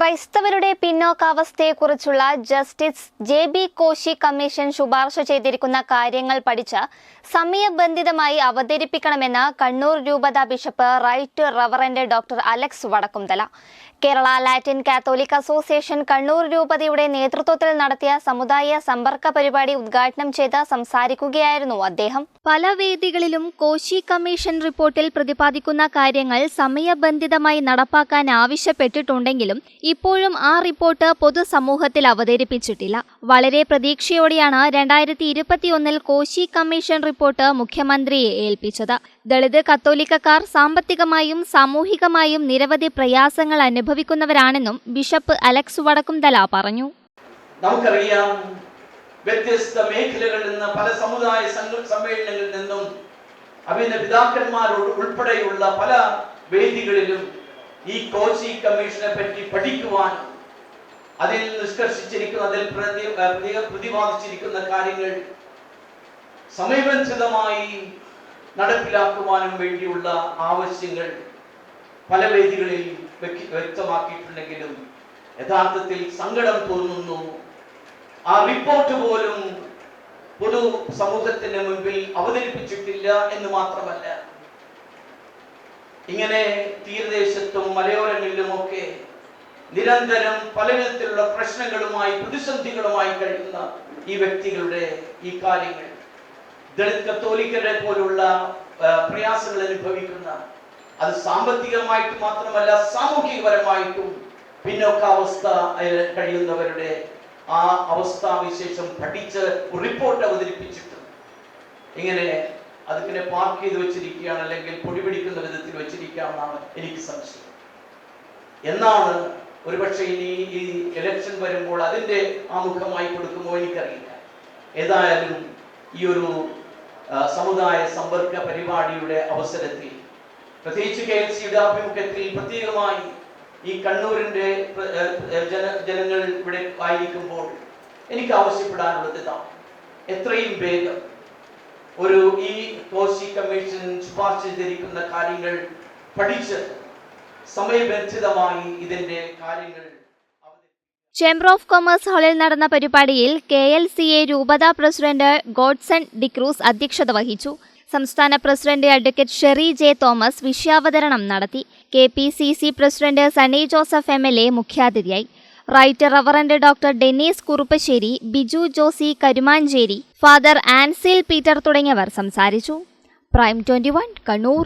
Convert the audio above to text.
ക്രൈസ്തവരുടെ പിന്നോക്കാവസ്ഥയെക്കുറിച്ചുള്ള justice J B. Koshy commission ശുപാർശ ചെയ്തിരിക്കുന്ന കാര്യങ്ങൾ പഠിച്ച് സമയബന്ധിതമായി അവതരിപ്പിക്കണമെന്ന് കണ്ണൂർ രൂപത bishop right reverend doctor Alex Vadakkumthala. Kerala Latin Catholic association Kannur രൂപതയുടെ നേതൃത്വത്തിൽ നടത്തിയ സമുദായ സമ്പർക്ക പരിപാടി ഉദ്ഘാടനം ചെയ്ത് സംസാരിക്കുകയായിരുന്നു അദ്ദേഹം. പല വേദികളിലും കോശി കമ്മീഷൻ റിപ്പോർട്ടിൽ പ്രതിപാദിക്കുന്ന കാര്യങ്ങൾ സമയബന്ധിതമായി നടപ്പാക്കാൻ ആവശ്യപ്പെട്ടിട്ടുണ്ടെങ്കിലും ഇപ്പോഴും ആ റിപ്പോർട്ട് പൊതുസമൂഹത്തിൽ അവതരിപ്പിച്ചിട്ടില്ല. വളരെ പ്രതീക്ഷയോടെയാണ് 2021 കോശി കമ്മീഷൻ റിപ്പോർട്ട് മുഖ്യമന്ത്രിയെ ഏൽപ്പിച്ചത്. ദളിത് കത്തോലിക്കക്കാർ സാമ്പത്തികമായും സാമൂഹികമായും നിരവധി പ്രയാസങ്ങൾ അനുഭവിക്കുന്നവരാണെന്നും ബിഷപ്പ് അലക്സ് വടക്കുംതല പറഞ്ഞു. നമുക്കറിയാം, വ്യത്യസ്ത മേഖലകളിൽ നിന്ന് പല സമുദായ സമ്മേളനങ്ങളിൽ നിന്നും അഭിനന്ദ പിതാക്കന്മാരോട് ഉൾപ്പെടെയുള്ള പല വേദികളിലും ഈ കോശി കമ്മീഷനെ പറ്റി പഠിക്കുവാൻ, അതിൽ നിഷ്കർഷിച്ചിരിക്കുന്ന, അതിൽ പ്രതിപാദിച്ചിരിക്കുന്ന കാര്യങ്ങൾ സമയബന്ധിതമായി നടപ്പിലാക്കുവാനും വേണ്ടിയുള്ള ആവശ്യങ്ങൾ പല വേദികളിൽ വ്യക്തമാക്കിയിട്ടുണ്ടെങ്കിലും യഥാർത്ഥത്തിൽ സങ്കടം തോന്നുന്നു. ആ റിപ്പോർട്ട് പോലും പൊതു സമൂഹത്തിന് മുൻപിൽ അവതരിപ്പിച്ചിട്ടില്ല എന്ന് മാത്രമല്ല, ഇങ്ങനെ തീരദേശത്തും മലയോരങ്ങളിലുമൊക്കെ നിരന്തരം പല വിധത്തിലുള്ള പ്രശ്നങ്ങളുമായി പ്രതിസന്ധികളുമായി കഴിയുന്ന ഈ വ്യക്തികളുടെ ഈ കാര്യങ്ങൾ, ദളിത് കത്തോലിക്കരെ പോലുള്ള പ്രയാസങ്ങൾ അനുഭവിക്കുന്ന, അത് സാമ്പത്തികമായിട്ട് മാത്രമല്ല സാമൂഹികപരമായിട്ടും പിന്നോക്കാവസ്ഥ കഴിയുന്നവരുടെ ആ അവസ്ഥാവിശേഷം പഠിച്ച് റിപ്പോർട്ട് അവതരിപ്പിച്ചിട്ട് ഇങ്ങനെ അതിങ്ങനെ പാർക്ക് ചെയ്ത് വെച്ചിരിക്കുകയാണ്, അല്ലെങ്കിൽ പൊടിപിടിക്കുന്ന വിധത്തിൽ വെച്ചിരിക്കുകയാണെന്നാണ് എനിക്ക് സംശയം. എന്നാണ് ഒരുപക്ഷെ ഇനി ഈ ഇലക്ഷൻ വരുമ്പോൾ അതിൻ്റെ ആമുഖമായി കൊടുക്കുമോ എനിക്കറിയില്ല. ഏതായാലും ഈ ഒരു സമുദായ സമ്പർക്ക പരിപാടിയുടെ അവസരത്തിൽ, പ്രത്യേകിച്ച് KLCയുടെ ആഭിമുഖ്യത്തിൽ പ്രത്യേകമായി ഈ കണ്ണൂരിൻ്റെ ജനങ്ങൾ ഇവിടെ ആയിരിക്കുമ്പോൾ എനിക്ക് ആവശ്യപ്പെടാനുള്ളത് ഇതാണ്: എത്രയും വേഗം ഈ കോശി കമ്മീഷൻ ശുപാർശ ചെയ്തിരിക്കുന്ന കാര്യങ്ങൾ പഠിച്ച് സമയബന്ധിതമായി ഇതിന്റെ കാര്യങ്ങൾ. ചേംബർ ഓഫ് കൊമേഴ്സ് ഹാളിൽ നടന്ന പരിപാടിയിൽ KLCA രൂപത പ്രസിഡന്റ് ഗോഡ്സൺ ഡിക്രൂസ് അധ്യക്ഷത വഹിച്ചു. സംസ്ഥാന president advocate Sherry J Thomas വിഷയാവതരണം നടത്തി. KPCC president Sunny Joseph MLA മുഖ്യാതിഥിയായി. Right reverend doctor Dennis Kuruppassery, Biju Josy Karumanchery, father Ancil Peter തുടങ്ങിയവർ സംസാരിച്ചു. പ്രൈം 21 കണ്ണൂർ.